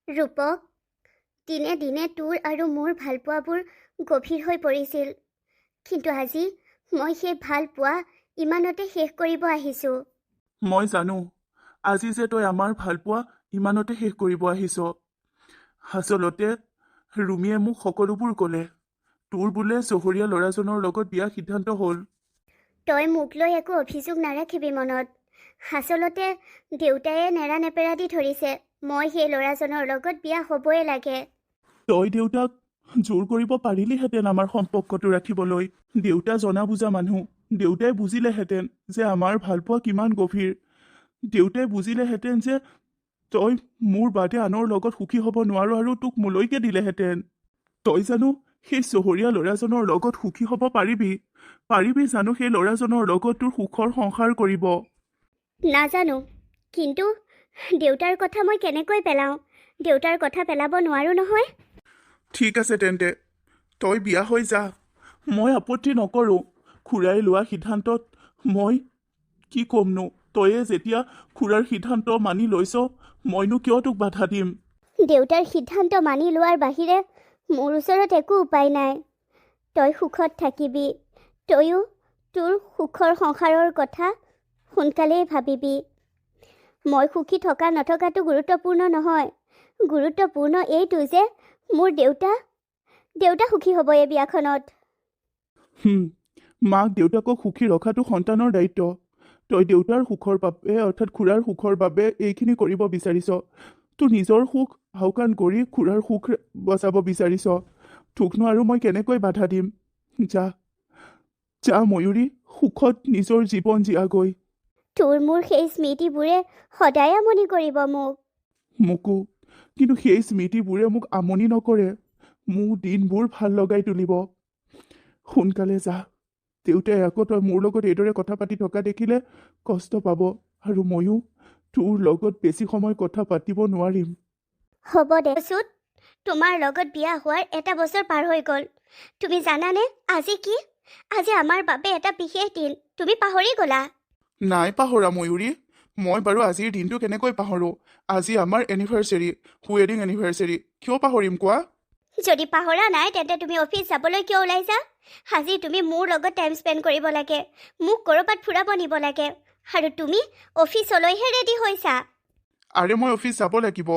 ৰূপক, দিনে দিনে তোৰ আৰু মোৰ ভালপোৱাবোৰ গভীৰ হৈ পৰিছিল, কিন্তু আজি মই সেই ভাল পোৱা ইমানতে শেষ কৰিব আহিছোঁ। মই জানো আজি যে তই আমাৰ ভালপোৱা ইমানতে শেষ কৰিব আহিছ। আচলতে ৰুমিয়ে মোক সকলোবোৰ ক'লে। তোৰ বোলে চহৰীয়া ল'ৰাজনৰ লগত বিয়া সিদ্ধান্ত হ'ল। তই মোক লৈ একো অভিযোগ নাৰাখিবি মনত। আচলতে দেউতায়ে নেৰা-নেপেৰা দি ধৰিছে, মই সেই ল'ৰাজনৰ লগত বিয়া হ'বই লাগে। তই দেউতাক জোৰ কৰিব পাৰিলিহেঁতেন আমাৰ সম্পৰ্কটো ৰাখিবলৈ। দেউতা জনা বুজা মানুহ। দেউতাই বুজিলেহেঁতেন যে আমাৰ ভালপোৱা কিমান গভীৰ। দেউতাই বুজিলেহেঁতেন যে তই মোৰ বাদে আনৰ লগত সুখী হ'ব নোৱাৰ আৰু তোক মোলৈকে দিলেহেঁতেন। তই জানো সেই চহৰীয়া ল'ৰাজনৰ লগত সুখী হ'ব পাৰিবি জানো সেই ল'ৰাজনৰ লগত তোৰ সুখৰ সংসাৰ কৰিব? নাজানো, কিন্তু দেউতাৰ কথা মই কেনেকৈ পেলাওঁ? দেউতাৰ কথা পেলাব নোৱাৰো নহয়। ঠিক আছে তেন্তে, তই বিয়া হৈ যা। মই আপত্তি নকৰোঁ। খুৰাই লোৱা সিদ্ধান্তত মই কি ক'মনো? তয়ে যেতিয়া খুৰাৰ সিদ্ধান্ত মানি লৈছ, মইনো কিয় তোক বাধা দিম? দেউতাৰ সিদ্ধান্ত মানি লোৱাৰ বাহিৰে মোৰ ওচৰত একো উপায় নাই। তই সুখত থাকিবি। তয়ো তোৰ সুখৰ সংসাৰৰ কথা সোনকালেই ভাবিবি। মই সুখী থকা নথকাটো গুৰুত্বপূৰ্ণ নহয়। গুৰুত্বপূৰ্ণ এইটো যে মোৰ দেউতা সুখী হ'ব এই বিয়াখনত। মাক দেউতাকক সুখী ৰখাটো সন্তানৰ দায়িত্ব। তই দেউতাৰ সুখৰ বাবে অৰ্থাৎ খুৰাৰ সুখৰ বাবে এইখিনি কৰিব বিচাৰিছ। তোৰ নিজৰ সুখ আওকাণ কৰি খুৰাৰ সুখ বচাব বিচাৰিছ। তোকনো আৰু মই কেনেকৈ বাধা দিম? যা ময়ূৰী, সুখত নিজৰ জীৱন জীয়াগৈ। তোৰ মোৰ সেই স্মৃতিবোৰে সদায় আমনি কৰিব মোকো। কিন্তু সেই স্মৃতিবোৰে মোক আমনি নকৰে। মোৰ দিনবোৰ ভাল লগাই তুলিব। সোনকালে যা। দেউতাই আকৌ তই মোৰ লগত এইদৰে কথা পাতি থকা দেখিলে কষ্ট পাব, আৰু ময়ো তোৰ লগত বেছি সময় কথা পাতিব নোৱাৰিম। হ'ব দে। তোমাৰ লগত বিয়া হোৱাৰ 1 বছৰ পাৰ হৈ গ'ল। তুমি জানানে আজি কি? আজি আমাৰ বাবে এটা বিশেষ দিন। তুমি পাহৰি গ'লা? নাই পাহৰা ময়ূৰী। মই বাৰু আজিৰ দিনটো কেনেকৈ পাহৰোঁ? আজি আমাৰ এনিভাৰ্চেৰী, ৱেডিং এনিভাৰ্চেৰী। কিয় পাহৰিম কোৱা? যদি পাহৰা নাই তেন্তে তুমি অফিচ যাবলৈ কিয় ওলাইছা? আজি তুমি মোৰ লগত টাইম স্পেণ্ড কৰিব লাগে, মোক ক'ৰবাত ফুৰাব নিব লাগে, আৰু তুমি অফিচলৈহে ৰেডি হৈছা। আৰে মই অফিচ যাব লাগিব।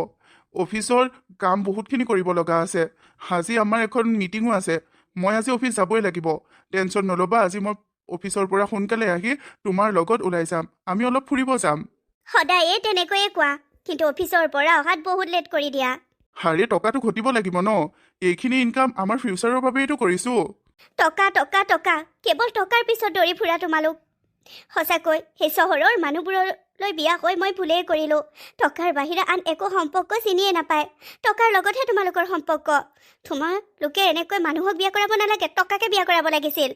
অফিচৰ কাম বহুতখিনি কৰিব লগা আছে। আজি আমাৰ এখন মিটিঙো আছে। মই আজি অফিচ যাবই লাগিব। টেনশ্যন নল'বা, আজি মই অফিচৰ পৰা সোনকালে আহি তোমাৰ লগত ওলাই যাম। আমি অলপ ফুৰিব যাম। সদায়ে তেনেকৈয়ে কোৱা, কিন্তু অফিচৰ পৰা অহাত বহুত লেট কৰি দিয়া। হাৰে টকাটো ঘটিব লাগিব ন। এইখিনি ইনকাম আমাৰ ফিউচাৰৰ বাবেইতো কৰিছোঁ। টকা টকা টকা, কেৱল টকাৰ পিছত দৌৰি ফুৰা তোমালোক। সঁচাকৈ সেই চহৰৰ মানুহবোৰলৈ বিয়া হৈ মই ভুলেই কৰিলোঁ। টকাৰ বাহিৰে আন একো সম্পৰ্ক চিনিয়ে নাপায়। টকাৰ লগতহে তোমালোকৰ সম্পৰ্ক। তোমালোকে এনেকৈ মানুহক বিয়া কৰাব নালাগে, টকাকে বিয়া কৰাব লাগিছিল।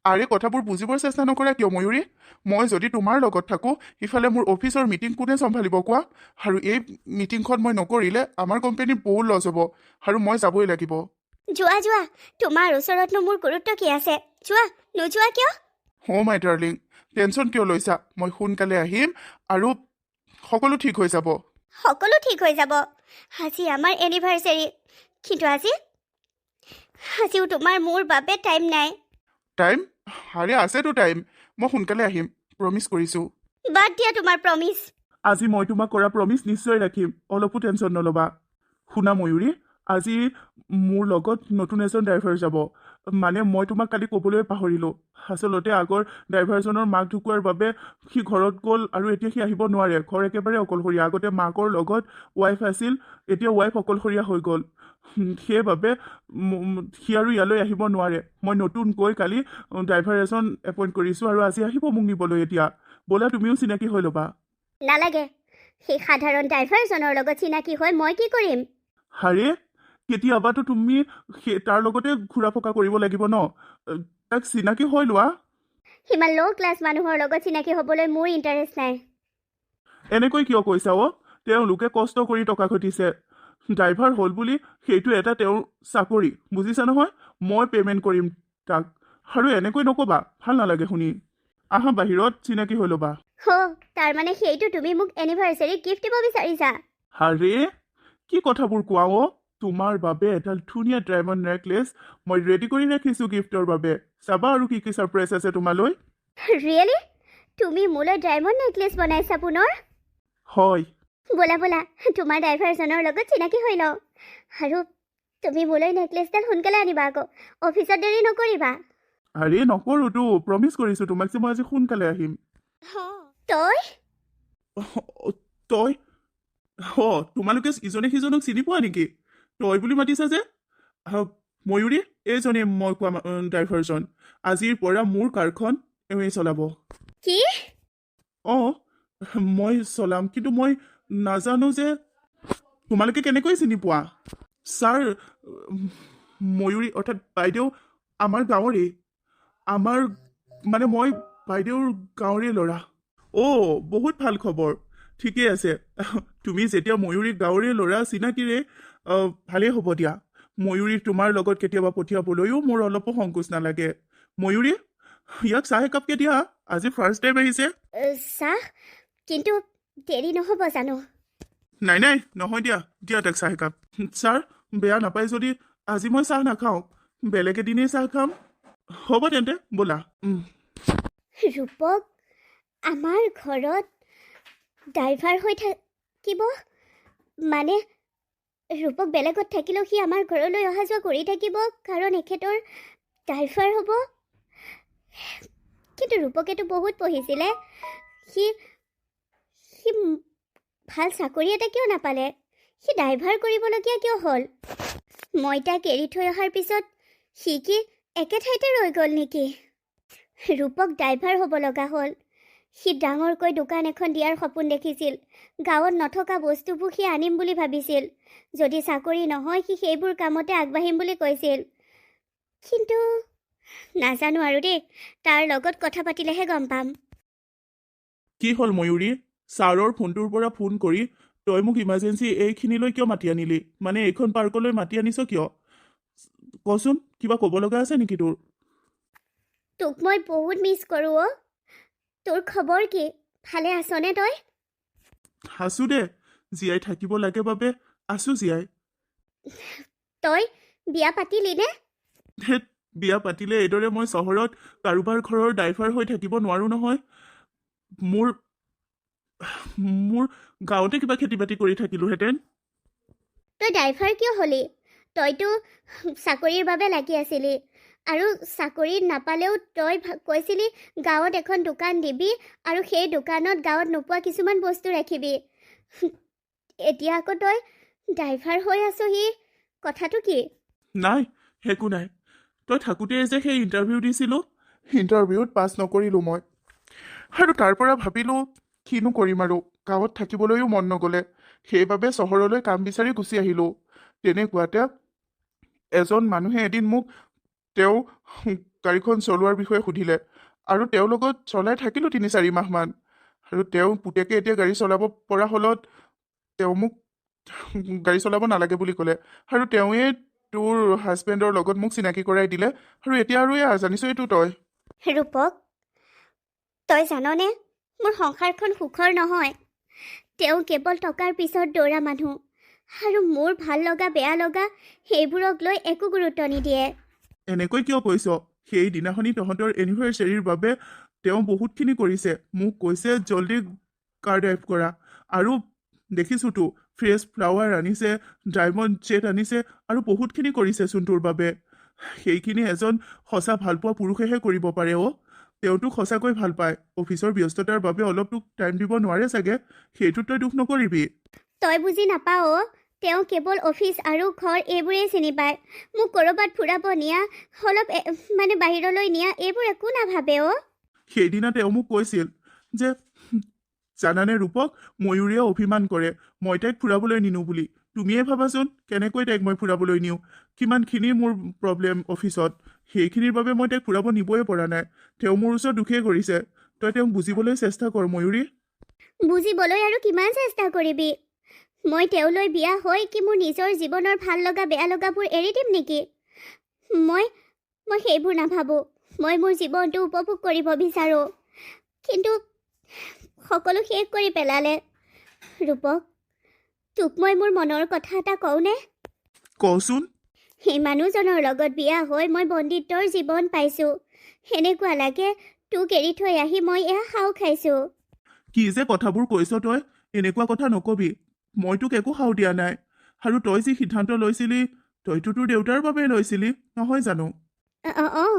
আৰে কথাবোৰ বুজিবৰ চেষ্টা নকৰা কিয় ময়ূৰী? মই যদি তোমাৰ লগত থাকোঁ, ইফালে মোৰ অফিচৰ মিটিং কোনে চম্ভালিব কোৱা? আৰু এই মিটিংখন মই নকৰিলে আমাৰ কোম্পানীৰ বহুত লছ হ'ব, আৰু মই যাবই লাগিব। যোৱা, তোমাৰ ওচৰতনো মোৰ গুৰুত্ব কি আছে? যোৱা, নোযোৱা কিয়? মাই ডাৰ্লিং, টেনশ্যন কিয় লৈছা? মই সোনকালে আহিম আৰু সকলো ঠিক হৈ যাব। সকলো ঠিক হৈ যাব। আজি আমাৰ এনিভাৰ্চেৰী, কিন্তু আজিও তোমাৰ মোৰ বাবে টাইম নাই। টাইম? আৰে আছেতো টাইম। মই সোনকালে আহিম, প্ৰমিছ কৰিছোঁ। বাদ দিয়া তোমাৰ প্ৰমিছ। আজি মই তোমাক কৰা প্ৰমিছ নিশ্চয় ৰাখিম। অলপো টেনশ্যন নল'বা। শুনা ময়ূৰী, আজি মোৰ লগত নতুন এজন ড্ৰাইভাৰ যাব। মানে মই তোমাক কালি ক'বলৈ পাহৰিলোঁ। আচলতে আগৰ ড্ৰাইভাৰজনৰ মাক ঢুকোৱাৰ বাবে সি ঘৰত গ'ল, আৰু এতিয়া সি আহিব নোৱাৰে। ঘৰ একেবাৰে অকলশৰীয়া। আগতে মাকৰ লগত ৱাইফ আছিল, এতিয়া ৱাইফ অকলশৰীয়া হৈ গ'ল। সেইবাবে সি আৰু ইয়ালৈ আহিব নোৱাৰে। মই নতুনকৈ কালি ড্ৰাইভাৰ এজন এপইণ্ট কৰিছোঁ, আৰু আজি আহিব মোক নিবলৈ। এতিয়া ব'লা তুমিও চিনাকি হৈ ল'বা। নালাগে, সেই সাধাৰণ ড্ৰাইভাৰজনৰ লগত চিনাকি হৈ মই কি কৰিম? হাৰে, কেতিয়াবাতো তুমি তাৰ লগতে ঘূৰা পকা কৰিব লাগিব ন। তাক চিনাকি হৈ লোৱা। সিমান ল' ক্লাছ মানুহৰ লগত চিনাকি হ'বলৈ মোৰ ইণ্টাৰেষ্ট নাই। এনেকৈ কিয় কৈছা অ? তেওঁলোকে কষ্ট কৰি টকা ঘটিছে। ড্ৰাইভাৰ হ'ল বুলি সেইটো এটা তেওঁৰ চাকৰি, বুজিছা নহয়? মই পে'মেণ্ট কৰিম তাক। আৰু এনেকৈ নক'বা, ভাল নালাগে শুনি। আহা বাহিৰত চিনাকি হৈ ল'বা। তাৰমানে সেইটো তুমি মোক এনিভাৰ্চেৰী গিফ্ট দিব বিচাৰিছা? হাৰে, কি কথাবোৰ কোৱা অ তোমাৰ বাবে এটা ধুনীয়া ডায়মণ্ড নেকলেছ মই ৰেডি কৰি ৰাখিছোঁ গিফ্টৰ বাবে চাবা আৰু কি কি ছাৰপ্ৰাইজ আছে তোমালৈ ৰিয়েলি তুমি মোলৈ ডায়মণ্ড নেকলেছ বনাইছা পুনৰ হয় ব'লা ব'লা তোমাৰ ড্ৰাইভাৰজনৰ লগত চিনাকি হৈ লওঁ আৰু তুমি মোলৈ নেকলেছডাল সোনকালে আনিবা আকৌ অফিচত দেৰি নকৰিবা আৰে নকৰোঁতো প্ৰমিছ কৰিছোঁ তোমাক যে মই আজি সোনকালে আহিম তই তই তোমালোকে ইজনে সিজনক চিনি পোৱা নেকি তই বুলি মাতিছা যে ময়ূৰী এইজনে মই কোৱা ড্ৰাইভাৰজন আজিৰ পৰা মোৰ কাৰখন এওঁৱে চলাব কি অঁ মই চলাম কিন্তু মই নাজানো যে তোমালোকে কেনেকৈ চিনি পোৱা ছাৰ ময়ূৰী অৰ্থাৎ বাইদেউ আমাৰ গাঁৱৰে আমাৰ মানে মই বাইদেউৰ গাঁৱৰে ল'ৰা বহুত ভাল খবৰ ঠিকেই আছে তুমি যেতিয়া ময়ূৰী গাঁৱৰে ল'ৰা চিনাকিৰে ভালেই হ'ব দিয়া ময়ূৰীক তোমাৰ লগত কেতিয়াবা পঠিয়াবলৈও মোৰ অলপো সংকোচ নালাগে ময়ূৰী ইয়াক চাহ একাপকে দিয়া আজি ফাৰ্ষ্ট টাইম আহিছে চাহ কিন্তু দেৰি নহ'ব জানো নাই নাই নহয় দিয়া দিয়া তাক চাহ একাপ ছাৰ বেয়া নাপায় যদি আজি মই চাহ নাখাওঁ বেলেগ এদিনেই চাহ খাম হ'ব তেন্তে ব'লা ৰূপক আমাৰ ঘৰত ড্ৰাইভাৰ হৈ থাকিব মানে ৰূপক বেলেগত থাকিলেও সি আমাৰ ঘৰলৈ অহা যোৱা কৰি থাকিব কাৰণ এখেতৰ ড্ৰাইভাৰ হ'ব কিন্তু ৰূপকেতো বহুত পঢ়িছিলে সি ভাল চাকৰি এটা কিয় নাপালে সি ড্ৰাইভাৰ কৰিবলগীয়া কিয় হ'ল মই তাক এৰি থৈ অহাৰ পিছত সি কি একে ঠাইতে ৰৈ গ'ল নেকি ৰূপক ড্ৰাইভাৰ হ'ব লগা হ'ল সি ডাঙৰকৈ দোকান এখন দিয়াৰ সপোন দেখিছিল গাঁৱত নথকা বস্তুবোৰ সি আনিম বুলি ভাবিছিল যদি চাকৰি নহয় সি সেইবোৰ কামতে আগবাঢ়িম বুলি কৈছিল কিন্তু নাজানো আৰু দেই তাৰ লগত কথা পাতিলেহে গম পাম কি হ'ল ময়ূৰী ছাৰৰ ফোনটোৰ পৰা ফোন কৰি তই মোক ইমাৰ্জেঞ্চি এইখিনিলৈ কিয় মাতি আনিলি মানে এইখন পাৰ্কলৈ মাতি আনিছ কিয় কচোন কিবা ক'ব লগা আছে নেকি তোৰ তোক মই বহুত মিছ কৰোঁ অ' তোৰ খবৰ কি ভালে আছনে তই আছো দে জীয়াই থাকিব লাগে বাবে আছো জীয়াই তই বিয়া পাতিলি নে ধেত বিয়া পাতিলে এইদৰে মই চহৰত কাৰোবাৰ ঘৰৰ ড্ৰাইভাৰ হৈ থাকিব নোৱাৰো নহয় মোৰ গাঁৱতে কিবা খেতি বাতি কৰি থাকিলোহেঁতেন তই ড্ৰাইভাৰ কিয় হ'লি তইতো চাকৰিৰ বাবে লাগি আছিলি আৰু চাকৰি নাপালেও তই কৈছিলি গাঁৱত এখন দোকান দিবি আৰু সেই দোকানত গাঁৱত নোপোৱা কিছুমান বস্তু ৰাখিবি এতিয়া আকৌ তই ড্ৰাইভাৰ হৈ আছহি কথাটো কি নাই একো নাই তই থাকোঁতে যে সেই ইণ্টাৰভিউ দিছিলোঁ ইণ্টাৰভিউত পাছ নকৰিলোঁ মই আৰু তাৰ পৰা ভাবিলোঁ কিনো কৰিম আৰু গাঁৱত থাকিবলৈও মন নগ'লে সেইবাবে চহৰলৈ কাম বিচাৰি গুচি আহিলোঁ তেনেকুৱাতে এজন মানুহে এদিন মোক তেওঁ গাড়ীখন চলোৱাৰ বিষয়ে সুধিলে আৰু তেওঁৰ লগত চলাই থাকিলোঁ 3-4 মাহমান আৰু তেওঁ পুতেকে এতিয়া গাড়ী চলাব পৰা হ'লত তেওঁ মোক গাড়ী চলাব নালাগে বুলি ক'লে আৰু তেওঁৱে তোৰ হাজবেণ্ডৰ লগত মোক চিনাকি কৰাই দিলে আৰু এতিয়া আৰু এয়া জানিছইতো তই ৰূপক তই জাননে মোৰ সংসাৰখন সুখৰ নহয় তেওঁ কেৱল টকাৰ পিছত দৌৰা মানুহ আৰু মোৰ ভাল লগা বেয়া লগা সেইবোৰক লৈ একো গুৰুত্ব নিদিয়ে এনেকৈ কিয় কৈছ সেইদিনাখনি তহঁতৰ এনিভাৰ্চেৰীৰ বাবে তেওঁ বহুতখিনি কৰিছে মোক কৈছে জল্দি কাৰ ড্ৰাইভ কৰা আৰু দেখিছোঁতো ফ্ৰেছ ফ্লাৱাৰ আনিছে ডায়মণ্ড জেট আনিছে আৰু বহুতখিনি কৰিছেচোন তোৰ বাবে সেইখিনি এজন সঁচা ভালপোৱা পুৰুষেহে কৰিব পাৰে তেওঁতো সঁচাকৈ ভাল পায় অফিচৰ ব্যস্ততাৰ বাবে অলপ তোক টাইম দিব নোৱাৰে চাগে সেইটোত তই দুখ নকৰিবি তই বুজি নাপাৱ তেওঁ কেৱল অফিচ আৰু ঘৰ এইবোৰেই চিনি পায় মোক ক'ৰবাত ফুৰাব নিয়া অলপ মানে বাহিৰলৈ নিয়া এইবোৰ একো নাভাবে সেইদিনা তেওঁ মোক কৈছিল যে জানানে ৰূপক ময়ূৰীয়ে অভিমান কৰে মই তাইক ফুৰাবলৈ নিনো বুলি তুমিয়ে ভাবাচোন কেনেকৈ তাইক মই ফুৰাবলৈ নিওঁ কিমানখিনি মোৰ প্ৰব্লেম অফিচত সেইখিনিৰ বাবে মই তাইক ফুৰাব নিবই পৰা নাই তেওঁ মোৰ ওচৰত দুখেই কৰিছে তই তেওঁক বুজিবলৈ চেষ্টা কৰ ময়ূৰী বুজিবলৈ আৰু কিমান চেষ্টা কৰিবি মই তেওঁলৈ বিয়া হৈ কি মোৰ নিজৰ জীৱনৰ ভাল লগা বেয়া লগাবোৰ এৰি দিম নেকি মই সেইবোৰ নাভাবোঁ মই মোৰ জীৱনটো উপভোগ কৰিব বিচাৰোঁ কিন্তু সকলো শেষ কৰি পেলালে ৰূপক তোক মই মোৰ মনৰ কথা এটা কওঁনে? কচোন। সেই মানুহজনৰ লগত বিয়া হৈ মই বন্দিত্বৰ জীৱন পাইছোঁ। সেনেকুৱা লাগে তোক এৰি থৈ আহি মই এয়া খাওঁ খাইছোঁ। কি যে কথাবোৰ কৈছ তই, এনেকুৱা কথা নকবি। মই তোক একো সাও দিয়া নাই। আৰু তই যি সিদ্ধান্ত লৈছিলি, তইতো তোৰ দেউতাৰ বাবে লৈছিলি, নহয় জানো? অঁ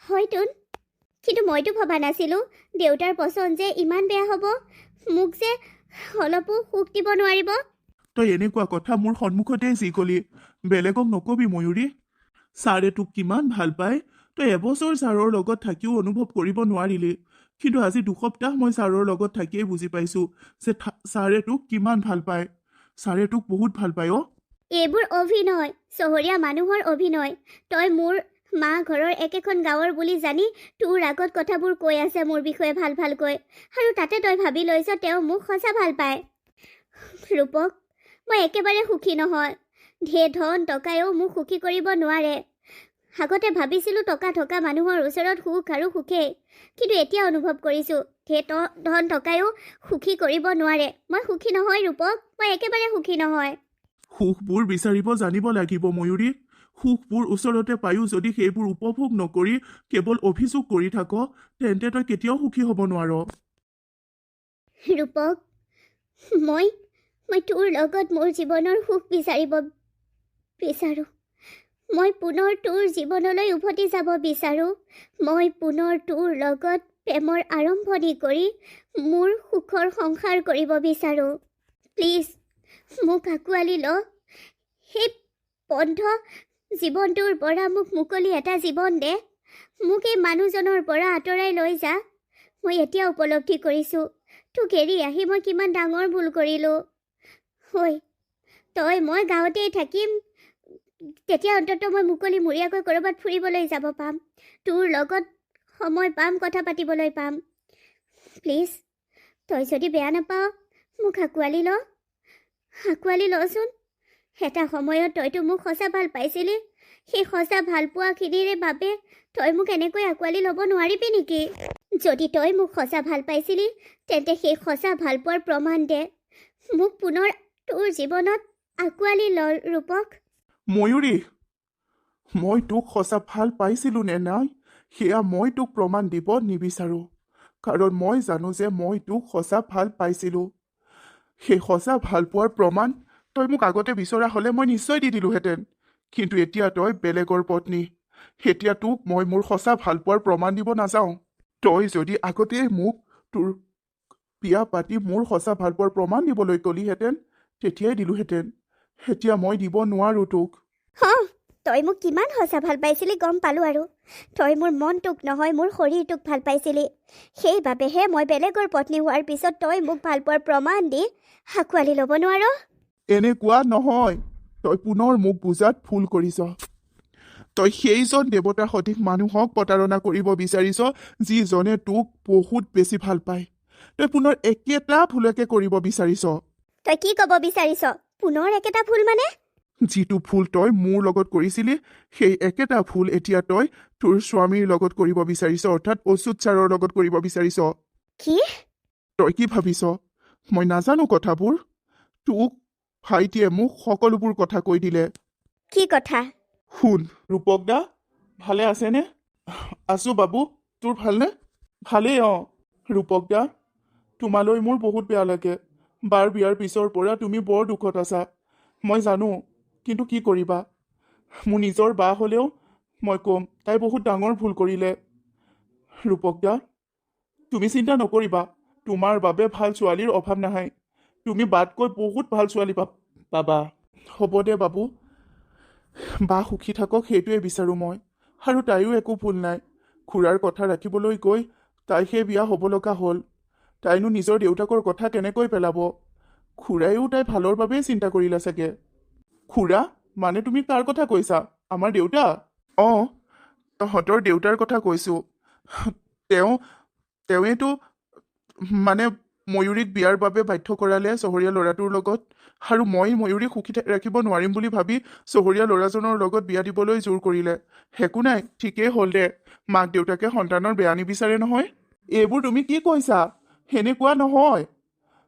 হয়তোন, কিন্তু মইতো ভবা নাছিলোঁ দেউতাৰ পচন্দ যে ইমান বেয়া হ'ব, মোক যে অলপো সুখ দিব নোৱাৰিব। তই এনেকুৱা কথা মোৰ সন্মুখতে যি কলি, বেলেগক নকবি ময়ূৰী। ছাৰে তোক কিমান ভাল পায়, তই এবছৰ ছাৰৰ লগত থাকিও অনুভৱ কৰিব নোৱাৰিলি। কিন্তু আজি 2 সপ্তাহ মই ছাৰৰ লগত থাকিয়েই বুজি পাইছোঁ যে ছাৰে তোক কিমান ভাল পায়। ছাৰে তোক বহুত ভাল পায় অ'। এইবোৰ অভিনয়, চহৰীয়া মানুহৰ অভিনয়। তই মোৰ মা ঘৰৰ একেখন গাঁৱৰ বুলি জানি তোৰ আগত কথাবোৰ কৈ আছে মোৰ বিষয়ে ভাল ভালকৈ, আৰু তাতে তই ভাবি লৈছ তেওঁ মোক সঁচা ভাল পায়। ৰূপক, মই একেবাৰে সুখী নহয়। ধন টকায়ো মোক সুখী কৰিব নোৱাৰে। আগতে ভাবিছিলোঁ টকা থকা মানুহৰ ওচৰত সুখ আৰু সুখেই, কিন্তু এতিয়া অনুভৱ কৰিছোঁ ধন টকায়ো সুখী কৰিব নোৱাৰে। মই সুখী নহয় ৰূপক, মই একেবাৰে সুখী নহয়। সুখবোৰ বিচাৰিব জানিব লাগিব ময়ূৰী। সুখবোৰ ওচৰতে পায়ো যদি সেইবোৰ উপভোগ নকৰি কেৱল অভিযোগ কৰি থাক, তেন্তে তই কেতিয়াও সুখী হ'ব নোৱাৰ। ৰূপক, মই তোৰ লগত মোৰ জীৱনৰ সুখ বিচাৰিব বিচাৰোঁ। মই পুনৰ তোৰ জীৱনলৈ উভতি যাব বিচাৰোঁ। মই পুনৰ তোৰ লগত প্ৰেমৰ আৰম্ভণি কৰি মোৰ সুখৰ সংসাৰ কৰিব বিচাৰোঁ। প্লিজ মোক আঁকোৱালি ল। সেই বন্ধ জীৱনটোৰ পৰা মোক মুকলি এটা জীৱন দে। মোক এই মানুহজনৰ পৰা আঁতৰাই লৈ যা। মই এতিয়া উপলব্ধি কৰিছোঁ তোক এৰি আহি মই কিমান ডাঙৰ ভুল কৰিলোঁ। তই মই গাঁৱতেই থাকিম, তেতিয়া অন্ততঃ মই মুকলিমূৰীয়াকৈ ক'ৰবাত ফুৰিবলৈ যাব পাম, তোৰ লগত সময় পাম, কথা পাতিবলৈ পাম। প্লিজ তই যদি বেয়া নাপাৱ মোক আঁকোৱালি লচোন। এটা সময়ত তইতো মোক সঁচা ভাল পাইছিলি। সেই সঁচা ভাল পোৱাখিনিৰে বাবে তই মোক এনেকৈ আঁকোৱালি ল'ব নোৱাৰিবি নেকি? যদি তই মোক সঁচা ভাল পাইছিলি তেন্তে সেই সঁচা ভাল পোৱাৰ প্ৰমাণ দে। মোক পুনৰ তোৰ জীৱনত আঁকোৱালি ল ৰূপক। ময়ূৰী, মই তোক সঁচা ভাল পাইছিলোঁ নে নাই সেয়া মই তোক প্ৰমাণ দিব নিবিচাৰোঁ, কাৰণ মই জানো যে মই তোক সঁচা ভাল পাইছিলোঁ। সেই সঁচা ভাল পোৱাৰ প্ৰমাণ তই মোক আগতে বিচৰা হ'লে মই নিশ্চয় দি দিলোঁহেঁতেন, কিন্তু এতিয়া তই বেলেগৰ পত্নী। এতিয়া তোক মই মোৰ সঁচা ভাল পোৱাৰ প্ৰমাণ দিব নাযাওঁ। তই যদি আগতেই মোক তোৰ বিয়া পাতি মোৰ সঁচা ভাল পোৱাৰ প্ৰমাণ দিবলৈ ক'লিহেঁতেন, তেতিয়াই দিলোঁহেঁতেন। এতিয়া মই দিব নোৱাৰোঁ তোক। তই মোক কিমান সঁচা ভাল পাইছিলি গম পালোঁ, আৰু তই মোৰ মনটোক নহয় মোৰ শৰীৰটোক ভাল পাইছিলি। সেইবাবেহে মই বেলেগৰ পত্নী হোৱাৰ পিছত তই মোক ভাল পোৱাৰ প্ৰমাণ দি আঁকোৱালি ল'ব নোৱাৰ। এনেকুৱা নহয়, তই পুনৰ মোক বুজাত ভুল কৰিছ। তই সেইজন দেৱতাৰ সঠিক মানুহক প্ৰতাৰণা কৰিব বিচাৰিছ যিজনে তোক বহুত বেছি ভাল পায়। তই পুনৰ একেটা ভুলকে কৰিব বিচাৰিছ। তই কি ক'ব বিচাৰিছ? পুনৰ একেটা ভুল মানে? যিটো ভুল তই মোৰ লগত কৰিছিলি, সেই একেটা ভুল এতিয়া তই তোৰ স্বামীৰ লগত কৰিব বিচাৰিছ, অৰ্থাৎ অচ্যুত ছাৰৰ লগত কৰিব বিচাৰিছ। কি? তই কি ভাবিছ মই নাজানো কথাবোৰ? তোক ভাইটিয়ে মোক সকলোবোৰ কথা কৈ দিলে। কি কথা? শুন। ৰূপক দা ভালে আছেনে? আছোঁ বাবু, তোৰ ভালনে? ভালেই ৰূপক দা, তোমালৈ মোৰ বহুত বেয়া লাগে। বাৰ বিয়াৰ পিছৰ পৰা তুমি বৰ দুখত আছা, মই জানো, কিন্তু কি কৰিবা। মোৰ নিজৰ বা হ'লেও মই ক'ম তাই বহুত ডাঙৰ ভুল কৰিলে। ৰূপক দা তুমি চিন্তা নকৰিবা, তোমাৰ বাবে ভাল ছোৱালীৰ অভাৱ নাহে। তুমি বাতকৈ বহুত ভাল ছোৱালী পাবা। হ'ব দে বাবু, বা সুখী থাকক সেইটোৱে বিচাৰোঁ মই। আৰু তাইও একো ভুল নাই। খুৰাৰ কথা ৰাখিবলৈ গৈ তাই সেই বিয়া হ'ব লগা হ'ল। তাইনো নিজৰ দেউতাকৰ কথা কেনেকৈ পেলাব? খুৰাইও তাই ভালৰ বাবেই চিন্তা কৰিলে চাগে। খুৰা মানে তুমি কাৰ কথা কৈছা? আমাৰ দেউতা? তহঁতৰ দেউতাৰ কথা কৈছোঁ। তেওঁৱেতো মানে ময়ূৰীক বিয়াৰ বাবে বাধ্য কৰালে চহৰীয়া ল'ৰাটোৰ লগত, আৰু মই ময়ূৰীক সুখী ৰাখিব নোৱাৰিম বুলি ভাবি চহৰীয়া ল'ৰাজনৰ লগত বিয়া দিবলৈ জোৰ কৰিলে। একো নাই, ঠিকেই হ'ল দে। মাক দেউতাকে সন্তানৰ বেয়া নিবিচাৰে নহয়। এইবোৰ তুমি কি কৈছা? সেনেকুৱা নহয়।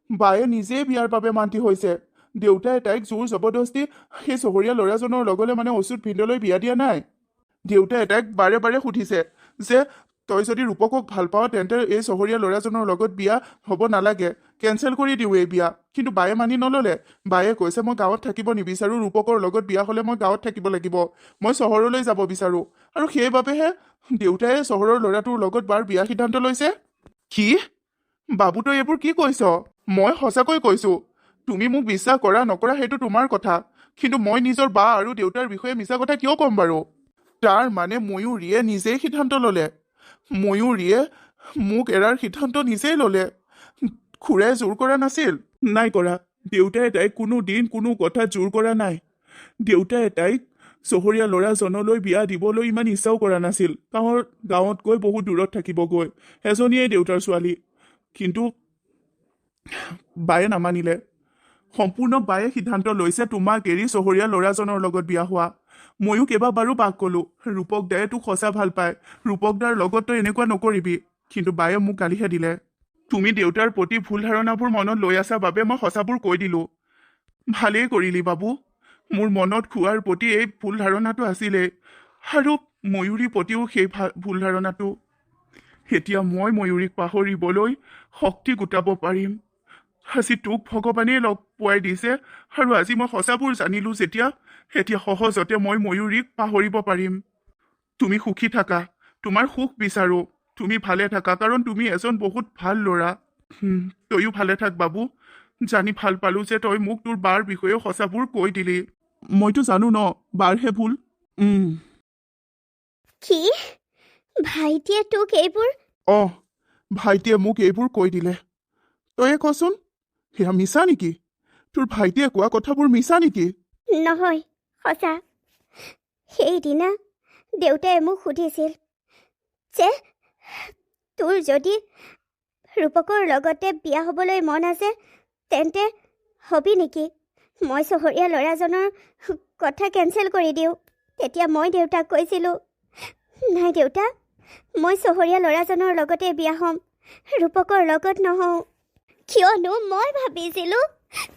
বায়ে নিজেই বিয়াৰ বাবে মান্তি হৈছে। দেউতাই তাইক জোৰ জবৰদস্তি সেই চহৰীয়া ল'ৰাজনৰ লগলৈ মানে অচ্যুত ভিন্দলৈ বিয়া দিয়া নাই। দেউতাই তাইক বাৰে বাৰে সুধিছে যে তই যদি ৰূপকক ভাল পাৱ তেন্তে এই চহৰীয়া ল'ৰাজনৰ লগত বিয়া হ'ব নালাগে, কেঞ্চেল কৰি দিওঁ এই বিয়া। কিন্তু বায়ে মানি নল'লে। বায়ে কৈছে মই গাঁৱত থাকিব নিবিচাৰোঁ, ৰূপকৰ লগত বিয়া হ'লে মই গাঁৱত থাকিব লাগিব, মই চহৰলৈ যাব বিচাৰোঁ। আৰু সেইবাবেহে দেউতাই চহৰৰ ল'ৰাটোৰ লগত বাৰ বিয়া সিদ্ধান্ত লৈছে। কি বাবু, তই এইবোৰ কি কৈছ? মই সঁচাকৈ কৈছোঁ। তুমি মোক বিশ্বাস কৰা নকৰা সেইটো তোমাৰ কথা, কিন্তু মই নিজৰ বা আৰু দেউতাৰ বিষয়ে মিছা কথা কিয় ক'ম বাৰু? তাৰ মানে ময়ূৰীয়ে নিজেই সিদ্ধান্ত ল'লে। ময়ূৰীয়ে মোক এৰাৰ সিদ্ধান্ত নিজেই ল'লে। খুৰাই জোৰ কৰা নাছিল? নাই কৰা। দেউতাই তাইক কোনো দিন কোনো কথাত জোৰ কৰা নাই। দেউতাই তাইক চহৰীয়া ল'ৰাজনলৈ বিয়া দিবলৈ ইমান ইচ্ছাও কৰা নাছিল। গাঁৱত গৈ বহুত দূৰত থাকিবগৈ, এজনীয়ে দেউতাৰ ছোৱালী। কিন্তু বায়ে নামানিলে। সম্পূৰ্ণ বায়ে সিদ্ধান্ত লৈছে তোমাক এৰি চহৰীয়া ল'ৰাজনৰ লগত বিয়া হোৱা। ময়ো কেইবাবাৰো বাক ক'লোঁ, ৰূপক দায়ে তোক সঁচা ভাল পায়, ৰূপক দাৰ লগত তই এনেকুৱা নকৰিবি। কিন্তু বায়ে মোক গালিহে দিলে। তুমি দেউতাৰ প্ৰতি ভুল ধাৰণাবোৰ মনত লৈ আছা বাবে মই সঁচাবোৰ কৈ দিলোঁ। ভালেই কৰিলি বাবু, মোৰ মনত খোৱাৰ প্ৰতি এই ভুল ধাৰণাটো আছিলেই, আৰু ময়ূৰীৰ প্ৰতিও সেই ভুল ধাৰণাটো। এতিয়া মই ময়ূৰীক পাহৰিবলৈ শক্তি গোটাব পাৰিম। আজি তোক ভগৱানেই লগ পোৱাই দিছে, আৰু আজি মই সঁচাবোৰ জানিলোঁ যেতিয়া, এতিয়া সহজতে মই ময়ূৰীক পাহৰিব পাৰিম। তুমি সুখী থাকা, তোমাৰ সুখ বিচাৰোঁ। তুমি ভালে থাকা, কাৰণ তুমি এজন বহুত ভাল ল'ৰা। তয়ো ভালে থাক বাবু। জানি ভাল পালোঁ যে তই মোক তোৰ বাৰ বিষয়েও সঁচাবোৰ কৈ দিলি। মইতো জানো ন, বাৰহে ভুল। কি ভাইটিয়ে তোক এইবোৰ? ভাইটিয়ে মোক এইবোৰ কৈ দিলে। তয়ে কচোন, সেয়া মিছা নেকি? তোৰ ভাইটিয়ে কোৱা কথাবোৰ মিছা নেকি? নহয়, সঁচা। সেইদিনা দেউতাই মোক সুধিছিল যে তোৰ যদি ৰূপকৰ লগতে বিয়া হ'বলৈ মন আছে তেন্তে হবি নেকি? মই চহৰীয়া ল'ৰাজনৰ কথা কেঞ্চেল কৰি দিওঁ। তেতিয়া মই দেউতাক কৈছিলোঁ, নাই দেউতা, মই চহৰীয়া ল'ৰাজনৰ লগতে বিয়া হ'ম, ৰূপকৰ লগত নহওঁ। কিয়নো মই ভাবিছিলোঁ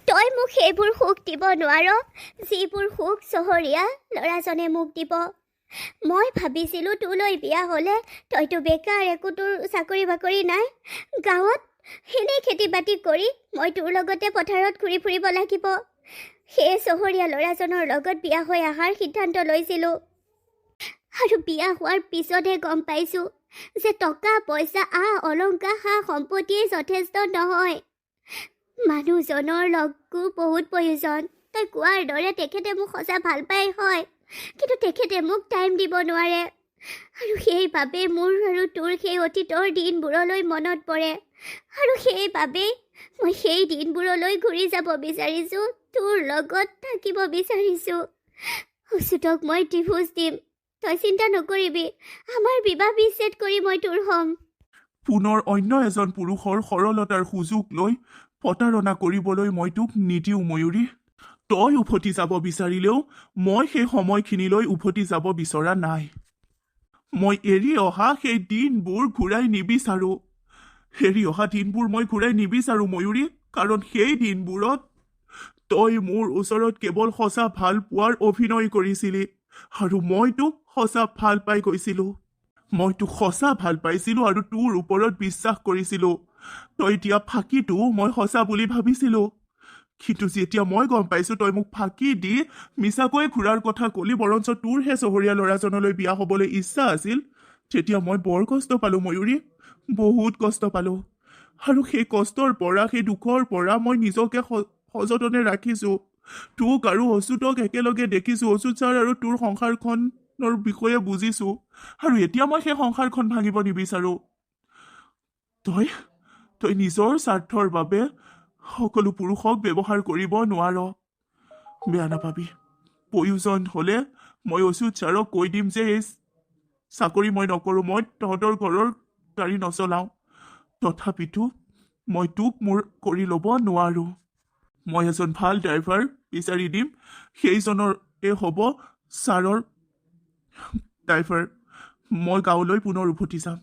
তই মোক সেইবোৰ সুখ দিব নোৱাৰ যিবোৰ সুখ চহৰীয়া ল'ৰাজনে মোক দিব। মই ভাবিছিলোঁ তোলৈ বিয়া হ'লে তইতো বেকাৰ, একো তোৰ চাকৰি বাকৰি নাই, গাঁৱত এনেই খেতি বাতি কৰি মই তোৰ লগতে পথাৰত ঘূৰি ফুৰিব লাগিব। সেই চহৰীয়া ল'ৰাজনৰ লগত বিয়া হৈ অহাৰ সিদ্ধান্ত লৈছিলোঁ। আৰু বিয়া হোৱাৰ পিছতহে গম পাইছোঁ যে টকা পইচা অলংকাৰ সা সম্পত্তিয়ে যথেষ্ট নহয়। মানুহজনৰ লগো বহুত প্ৰয়োজন। তই কোৱাৰ দৰে তেখেতে মোক সঁচা ভাল পাই হয়, কিন্তু তেখেতে মোক টাইম দিব নোৱাৰে। আৰু সেইবাবে মোৰ আৰু তোৰ সেই অতীতৰ দিনবোৰলৈ মনত পৰে, আৰু সেইবাবেই মই সেই দিনবোৰলৈ ঘূৰি যাব বিচাৰিছোঁ, তোৰ লগত থাকিব বিচাৰিছোঁ। অচ্যুতক মই ডিভোৰ্চ দিম, তই চিন্তা নকৰিবি, আমাৰ বিবাহ বিচ্ছেদ কৰি মই তোৰ হ'ম। পুনৰ অন্য এজন পুৰুষৰ সৰলতাৰ সুযোগ লৈ প্ৰতাৰণা কৰিবলৈ মই তোক নিদিওঁ ময়ূৰী। তই উভতি যাব বিচাৰিলেও মই সেই সময়খিনিলৈ উভতি যাব বিচৰা নাই। মই এৰি অহা সেই দিনবোৰ ঘূৰাই নিবিচাৰোঁ। মই ঘূৰাই নিবিচাৰোঁ ময়ূৰী, কাৰণ সেই দিনবোৰত তই মোৰ ওচৰত কেৱল সঁচা ভাল পোৱাৰ অভিনয় কৰিছিলি, আৰু মই তোক সঁচা ভাল পাই গৈছিলোঁ। মই তোক সঁচা ভাল পাইছিলোঁ আৰু তোৰ ওপৰত বিশ্বাস কৰিছিলোঁ। তই দিয়া ফাঁকিটো মই সঁচা বুলি ভাবিছিলোঁ, কিন্তু যেতিয়া মই গম পাইছোঁ তই মোক ফাঁকি দি মিছাকৈ ঘূৰাৰ কথা ক'লি, বৰঞ্চ তোৰহে চহৰীয়া ল'ৰাজনলৈ বিয়া হ'বলৈ ইচ্ছা আছিল, তেতিয়া মই বৰ কষ্ট পালোঁ ময়ূৰী, বহুত কষ্ট পালোঁ। আৰু সেই কষ্টৰ পৰা, সেই দুখৰ পৰা মই নিজকে সযতনে ৰাখিছোঁ। তোক আৰু অচ্যুতক একেলগে দেখিছোঁ, অচ্যুত ছাৰ আৰু তোৰ সংসাৰখনৰ বিষয়ে বুজিছোঁ, আৰু এতিয়া মই সেই সংসাৰখন ভাঙিব নিবিচাৰোঁ। তই নিজৰ স্বাৰ্থৰ বাবে সকলো পুৰুষক ব্যৱহাৰ কৰিব নোৱাৰ। বেয়া নাপাবি, প্ৰয়োজন হ'লে মই অচ্যুত ছাৰক কৈ দিম যে এই চাকৰি মই নকৰোঁ, মই তহঁতৰ ঘৰৰ গাড়ী নচলাওঁ। তথাপিতো মই তোক মোৰ কৰি ল'ব নোৱাৰোঁ। মই এজন ভাল ড্ৰাইভাৰ বিচাৰি দিম, সেইজনৰে হ'ব ছাৰৰ ড্ৰাইভাৰ। মই গাঁৱলৈ পুনৰ উভতি যাম।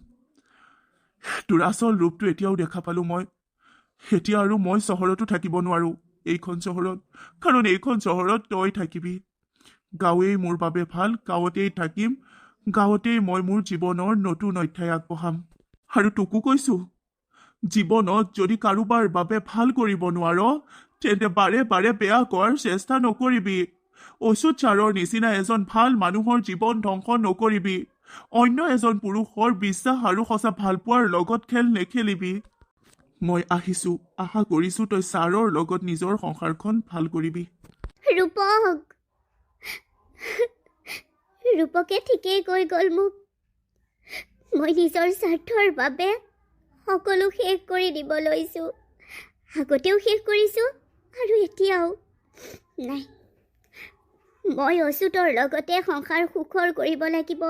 তোৰ আচল ৰূপটো এতিয়াও দেখা পালোঁ মই। এতিয়া আৰু মই চহৰতো থাকিব নোৱাৰোঁ। এইখন চহৰত, কাৰণ এইখন চহৰত তই থাকিবি। গাঁৱেই মোৰ বাবে ভাল, গাঁৱতেই থাকিম, গাঁৱতেই মই মোৰ জীৱনৰ নতুন অধ্যায় আগবঢ়াম। আৰু তোকো কৈছো, জীৱনত যদি কাৰোবাৰ বাবে ভাল কৰিব নোৱাৰ তেন্তে বাৰে বাৰে বেয়া কৰাৰ চেষ্টা নকৰিবি। অচ্যুত ছাৰৰ নিচিনা এজন ভাল মানুহৰ জীৱন ধ্বংস নকৰিবি। অন্য এজন পুৰুষৰ বিশ্বাস আৰু সঁচা ভালপোৱাৰ লগত খেল নেখেলিবি। মই আহিছো, আশা কৰিছো তই ছাৰৰ লগত নিজৰ সংসাৰখন ভাল কৰিবি। ৰূপক ৰূপকে ঠিকেই কৈ গ'ল মোক। মই নিজৰ স্বাৰ্থৰ বাবে সকলো শেষ কৰি দিব লৈছোঁ। আগতেও শেষ কৰিছোঁ আৰু এতিয়াও। নাই, মই অচ্যুতৰ লগতে সংসাৰ সুখৰ কৰিব লাগিব।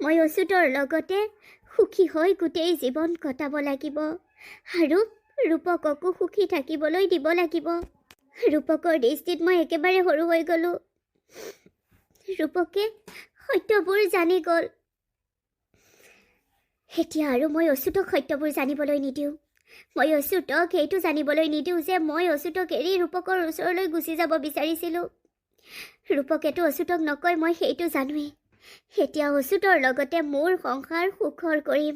মই অচ্যুতৰ লগতে সুখী হৈ গোটেই জীৱন কটাব লাগিব আৰু ৰূপককো সুখী থাকিবলৈ দিব লাগিব। ৰূপকৰ দৃষ্টিত মই একেবাৰে সৰু হৈ গ'লোঁ। ৰূপকে সত্যবোৰ জানি গ'ল। এতিয়া আৰু মই অচ্যুতক সত্যবোৰ জানিবলৈ নিদিওঁ। মই অচ্যুতক সেইটো জানিবলৈ নিদিওঁ যে মই অচ্যুতক এৰি ৰূপকৰ ওচৰলৈ গুচি যাব বিচাৰিছিলোঁ। ৰূপকেতো অচ্যুতক নকয়, মই সেইটো জানোৱেই। এতিয়া অচ্যুতৰ লগতে মোৰ সংসাৰ সুখৰ কৰিম।